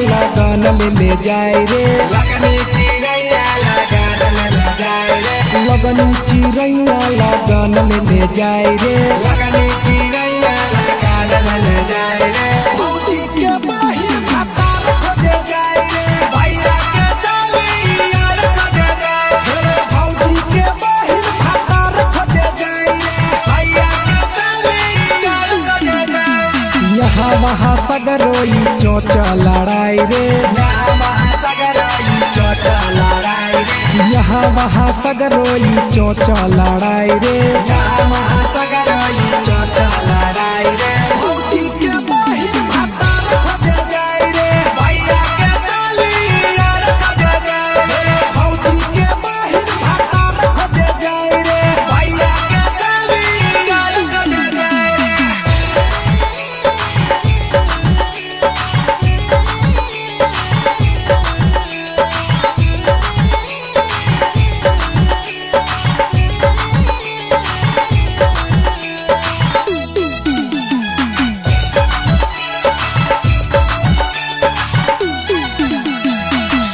लगन ले जाए रे लगनी चिड़ैया लगन ले जाए रे लगनी चिड़ैया लगन ले जाए रे लगनी चिड़ैया लगन ले जाए रे भौजी के बहिन भातार खोजे जाए रे भैया के साली यार खोजे जाए रे भौजी के बहिन भातार खोजे जाए रे भैया के साली यार खोजे जाए यहाँ वहाँ सगरोई चोट लड़ाई रे यहाँ वहाँ सगरोई चोट लड़ाई रे यहाँ वहाँ सगरोई चोट लड़ाई रे यहाँ वहाँ सगरोई चोट लड़ाई रे भौजी के बहिन भातार खोजे जाए रे भैया के साली यार खोजे जाए रे भौजी के बहिन भातार खोजे जाए रे भैया के साली यार खोजे जाए रे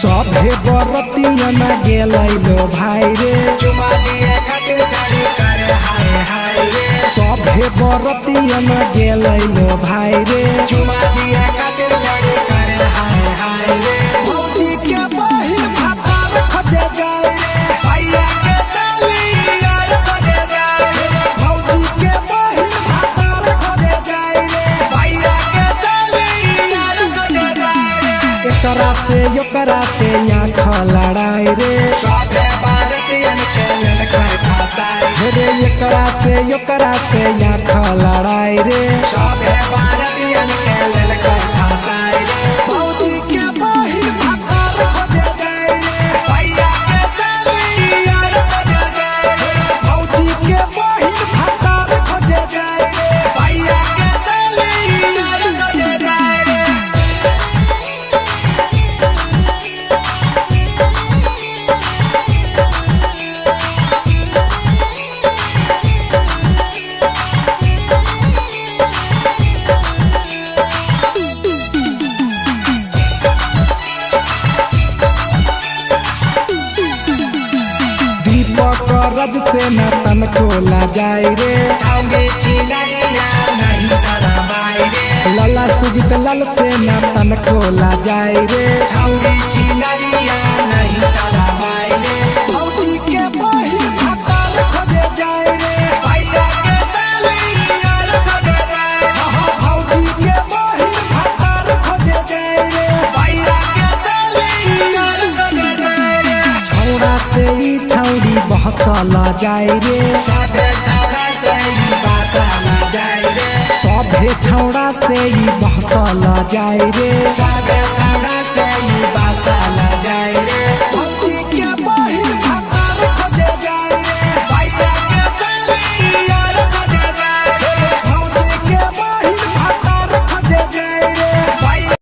सभे बरतियन गेलै लो भाई रे चुमा दिए खातिर चढ़ी करे हाय हाय रे सभे बरतियन गेलै लो भाई रे चुमा दिए खातिर चढ़ी करे हाय हाय रे भौजी के बहिन भातार खोजे जाए रे भैया के साली यार खोजे जाए रे भौजी के बहिन भातार खोजे जाए रे भैया के साली यार खोजे जाए रे एकरा से आँख लड़ाई रे सभे भारतीयन के ललकर फसाई रे एकरा से आँख लड़ाई रे सभे भारतीयन के ललकर फसाई रे भौजी के बहिन भातार खोजे जाए रे भैया के साली यार खोजे जाए रे भौजी के बहिन भातार खोजे जाए रे भैया के साली यार खोजे जाए रे रज से न तन को ला जाए रे लला सुजित लल से न तन को ला जाए रे भौजी के बहिन भातार खोजे जाए रे भैया के साली यार खोजे जाए भौजी के बहिन भातार खोजे जाए रे भैया के साली यार खोजे जाए रे छौड़ा से ई छौड़ी बहकला जाए रे सभे छौड़ा से ई बहकला जाए रे सभे छौड़ा से ई बहकला जाए रे